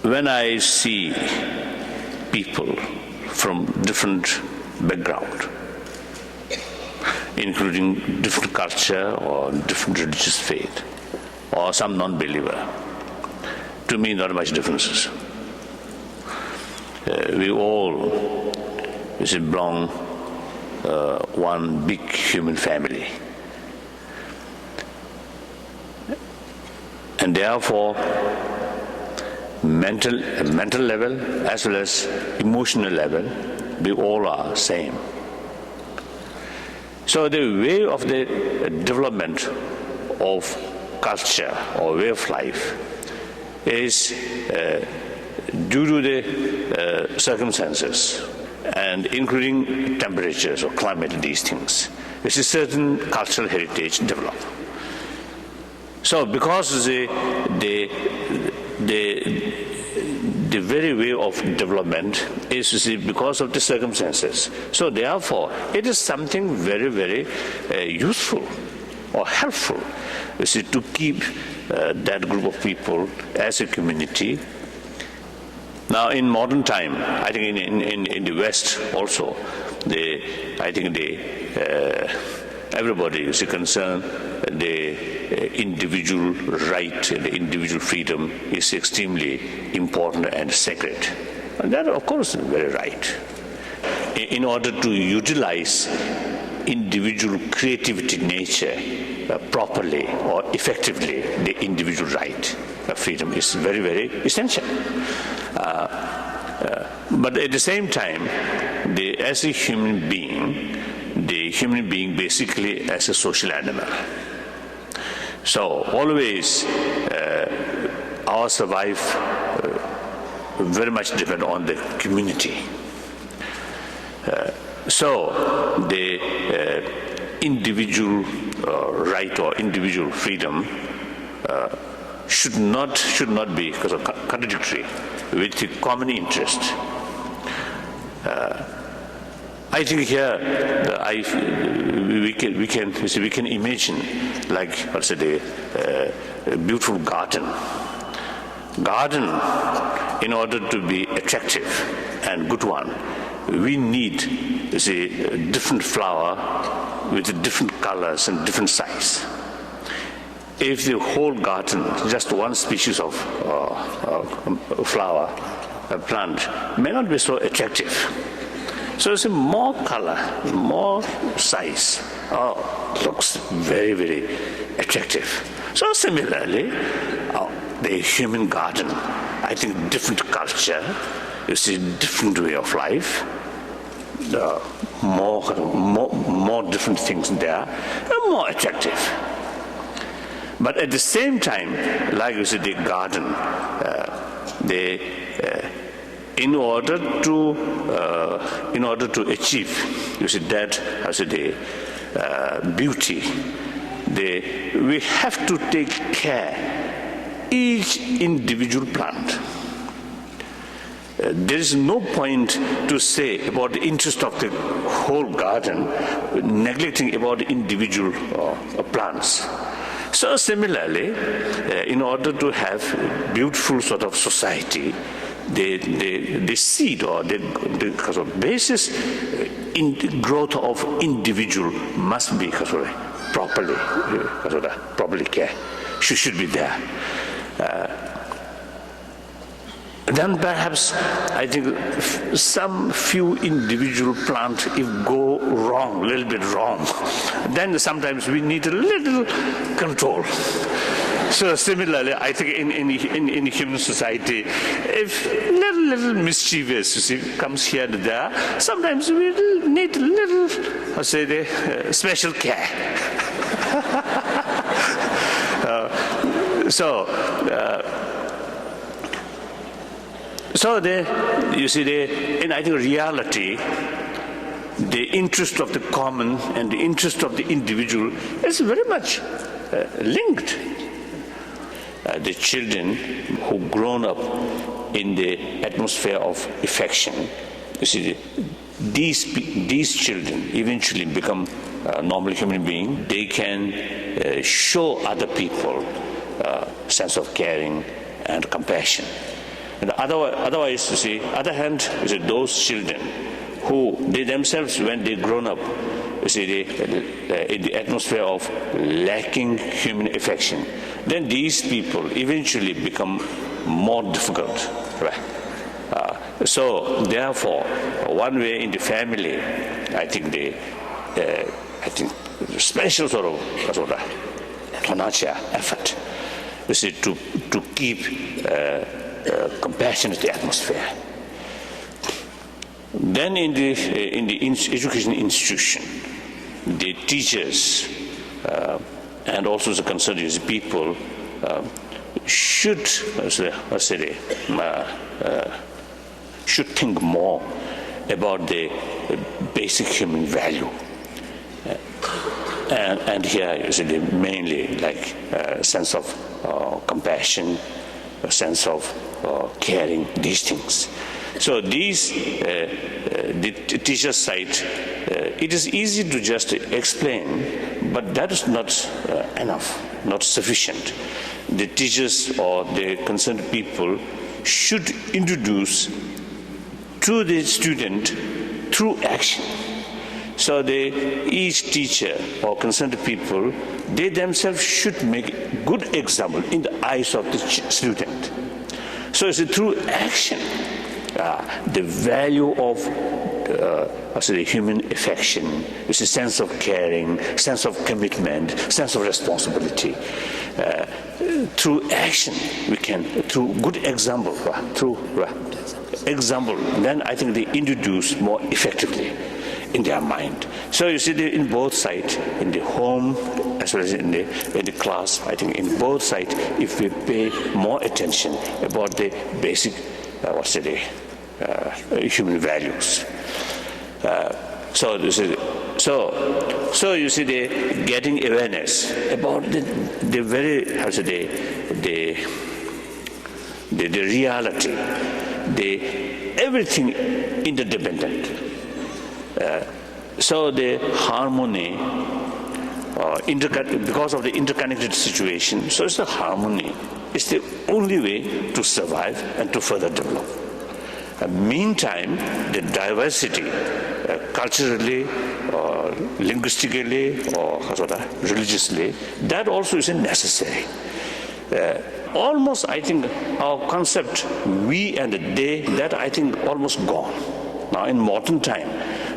when I see people from different background, including different culture or different religious faith, or some non-believer, to me not much differences. We all belong one big human family. And therefore, mental level as well as emotional level, we all are same. So the way of the development of culture or way of life is due to the circumstances, and including temperatures or climate and these things. This is certain cultural heritage develop. So because the very way of development is because of the circumstances. So therefore, it is something very, very useful or helpful to keep that group of people as a community. Now, in modern time, I think in the West also, everybody is concerned the individual right, the individual freedom is extremely important and sacred. And that, of course, is very right. In order to utilize individual creativity nature properly or effectively, the individual right of freedom is very, very essential. But at the same time, as a human being, the human being basically as a social animal. So always our survive very much depend on the community. So the individual right or individual freedom should not be because of contradictory with the common interest. I think here we can imagine like a beautiful garden. Garden, in order to be attractive and good one, we need different flower with different colors and different size. If the whole garden, just one species of flower, a plant, may not be so attractive. So it's more color, more size. Looks very, very attractive. So similarly, the human garden, I think different culture, you see different way of life, more different things there, are more attractive. But at the same time, like you see the garden, in order to achieve, you see that as the beauty, we have to take care each individual plant. There is no point to say about the interest of the whole garden, neglecting about the individual plants. So similarly, in order to have beautiful sort of society, the seed or the basis in the growth of individual must be properly care. Should be there. Then perhaps I think some few individual plants, if go wrong, a little bit wrong, then sometimes we need a little control. So similarly, I think in human society, if little mischievous comes here and there, sometimes we need a little, special care. In I think reality, the interest of the common and the interest of the individual is very much linked. The children who grown up in the atmosphere of affection, these children eventually become normal human beings. They can show other people sense of caring and compassion. And otherwise, you see, other hand, you see, those children who they themselves, when they grown up, you see, in the atmosphere of lacking human affection, then these people eventually become more difficult. Right? So therefore, one way in the family, I think special sort of effort, you see, to keep compassionate atmosphere. Then in the education institution, the teachers and also the concerned people should think more about the basic human value. And here you see mainly like a sense of compassion, a sense of caring, these things. So these, the teacher's side, it is easy to just explain, but that is not enough, not sufficient. The teachers or the concerned people should introduce to the student through action. So each teacher or concerned people, they themselves should make a good example in the eyes of the student. So it's through action, the value of the human affection, it's a sense of caring, sense of commitment, sense of responsibility. Through action, we can, through good example, then I think they introduce more effectively in their mind. So you see, in both sides, in the home as well as in the class, I think in both sides, if we pay more attention about the basic, human values. So you see, the getting awareness about the very the reality, everything interdependent. So the harmony, because of the interconnected situation, so it's the harmony. It's the only way to survive and to further develop. Meantime, the diversity, culturally, or linguistically, or religiously, that also is necessary. Almost, I think, our concept, we and they, that I think almost gone. Now in modern time,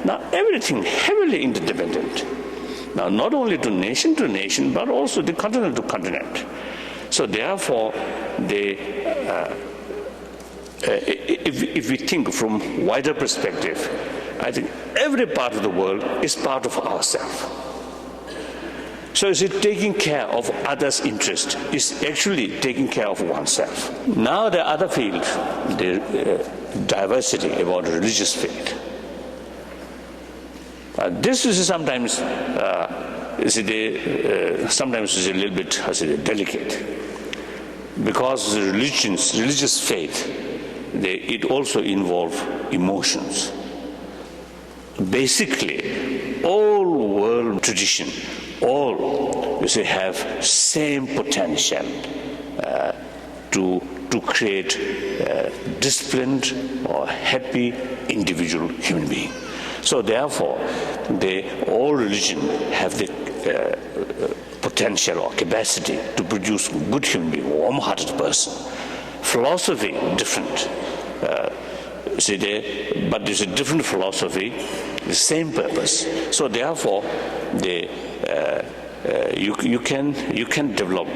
now everything heavily interdependent. Now not only to nation, but also the continent to continent. So therefore, if we think from wider perspective, I think every part of the world is part of ourselves. So is it taking care of others' interest is actually taking care of oneself. Now the other field, the diversity about religious faith. This is sometimes sometimes is a little bit delicate, because the religious faith, it also involves emotions. Basically, all world tradition, all have same potential to create disciplined or happy individual human being. So therefore, all religion have the potential or capacity to produce good human being, warm-hearted person. Philosophy different, but there's a different philosophy, the same purpose. So therefore, you can develop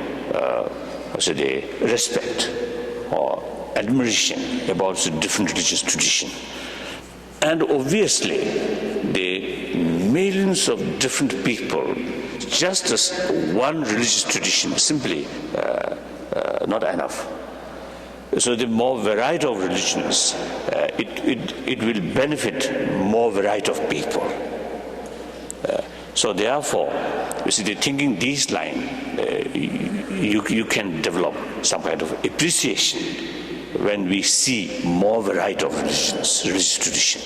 respect or admiration about the different religious tradition. And obviously, the millions of different people, just as one religious tradition, simply not enough. So the more variety of religions, it will benefit more variety of people. So therefore, thinking these lines, you can develop some kind of appreciation when we see more variety of religious tradition.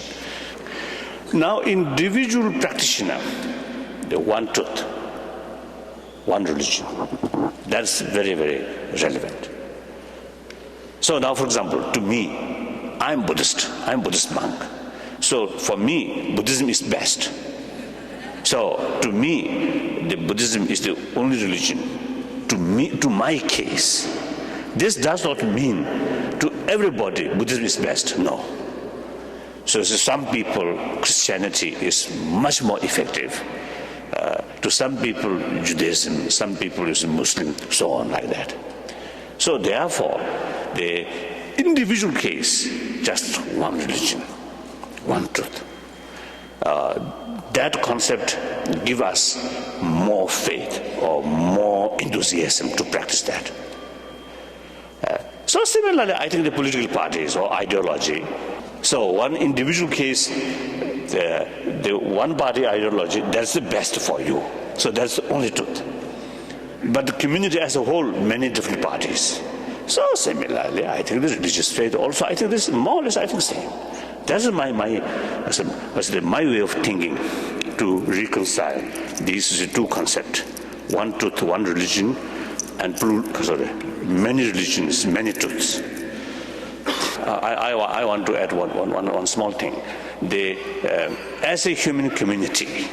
Now, individual practitioner, the one truth, one religion, that's very, very relevant. So now, for example, to me, I'm Buddhist monk. So for me, Buddhism is best. So to me, the Buddhism is the only religion. To my case, this does not mean to everybody Buddhism is best. No. So to some people, Christianity is much more effective. To some people, Judaism, some people is Muslim, so on like that. So therefore, the individual case, just one religion, one truth. That concept gives us more faith or more enthusiasm to practice that. So similarly, I think the political parties or ideology. So one individual case, the one party ideology, that's the best for you. So that's the only truth. But the community as a whole, many different parties. So similarly, I think this religious faith also, I think this is more or less, I think, same. That's my way of thinking to reconcile these two concepts: one truth, one religion, and many religions, many truths. I want to add one small thing. As a human community,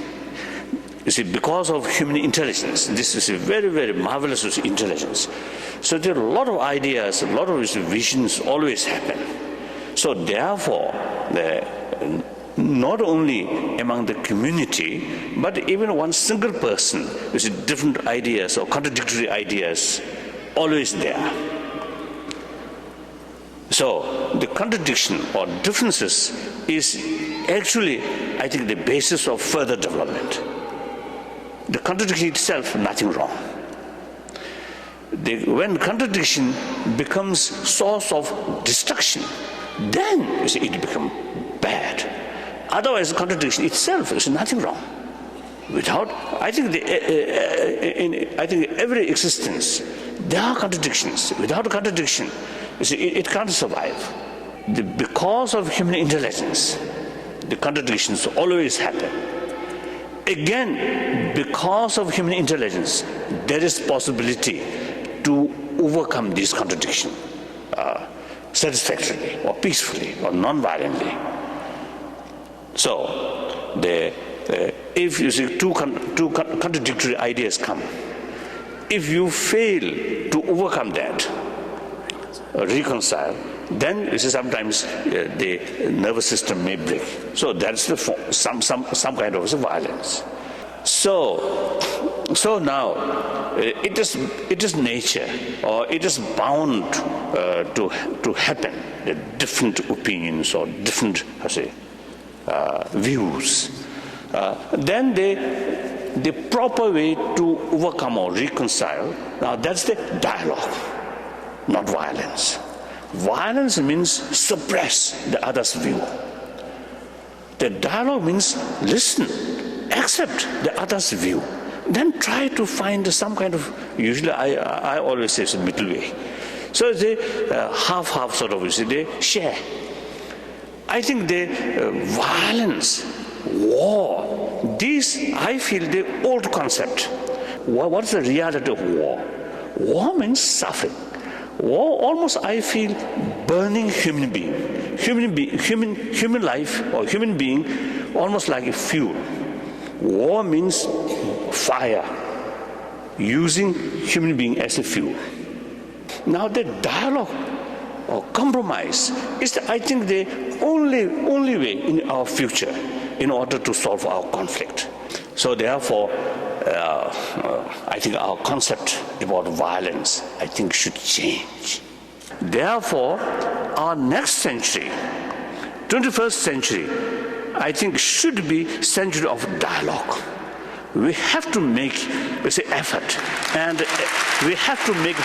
you see, because of human intelligence, this is a very, very marvelous intelligence. So there are a lot of ideas, a lot of visions always happen. So therefore, not only among the community, but even one single person with different ideas or contradictory ideas, always there. So the contradiction or differences is actually, I think, the basis of further development. The contradiction itself, nothing wrong. When contradiction becomes source of destruction, then you see it becomes bad. Otherwise, contradiction itself is nothing wrong. Without, I think every existence there are contradictions. Without contradiction, you see, it can't survive. Because of human intelligence, the contradictions always happen. Again, because of human intelligence, there is possibility to overcome this contradiction satisfactorily or peacefully or non-violently. So, if you see two contradictory ideas come, if you fail to overcome that, reconcile, then you see sometimes the nervous system may break. So that's some kind of violence. So now it is nature, or it is bound to happen. The different opinions or different views. Then the proper way to overcome or reconcile. Now that's the dialogue, not violence. Violence means suppress the other's view. The dialogue means listen, accept the other's view, then try to find some kind of, usually I always say it's a middle way. So they half sort of, they share. I think the violence, war, these I feel the old concept. What's the reality of war? War means suffering. War almost, I feel, burning human being. Human life or human being almost like a fuel. War means fire, using human being as a fuel. Now the dialogue or compromise is, I think, the only way in our future in order to solve our conflict. So therefore, I think our concept about violence, I think, should change. Therefore, our next century, 21st century, I think should be century of dialogue. We have to make effort, and we have to make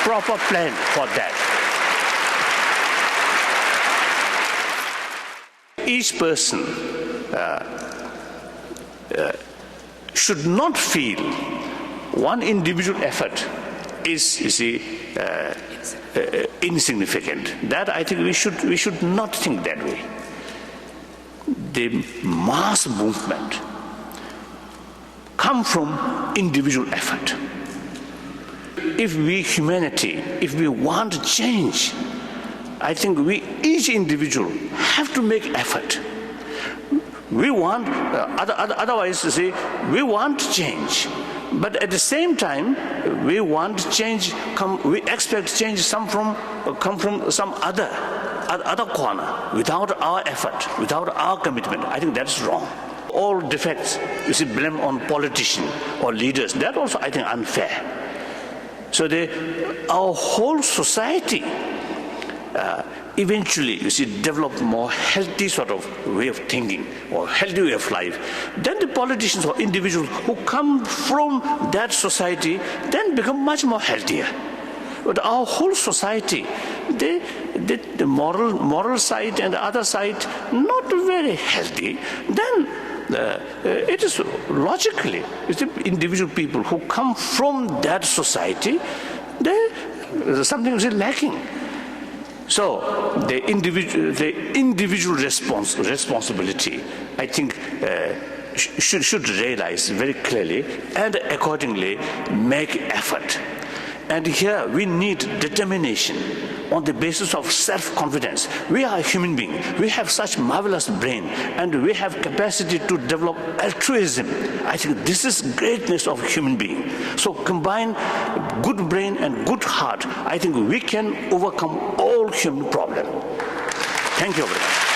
proper plan for that. Each person should not feel one individual effort is, insignificant. That I think we should not think that way. The mass movement come from individual effort. If we humanity, if we want to change, I think each individual have to make effort. We want, otherwise, you see, we want change. But at the same time, we want change, we expect change come from some other corner, without our effort, without our commitment. I think that's wrong. All defects, you see, blame on politicians or leaders. That also, I think, unfair. So our whole society eventually, you see, develop more healthy sort of way of thinking or healthy way of life. Then the politicians or individuals who come from that society then become much more healthier. But our whole society, the moral side and the other side not very healthy, then it is logically, you see, individual people who come from that society, something is lacking. So the individual responsibility, I think, should realize very clearly and accordingly make effort. And here we need determination on the basis of self-confidence. We are a human being. We have such marvelous brain, and we have capacity to develop altruism. I think this is greatness of human being. So combine good brain and good heart. I think we can overcome all human problems. Thank you very much.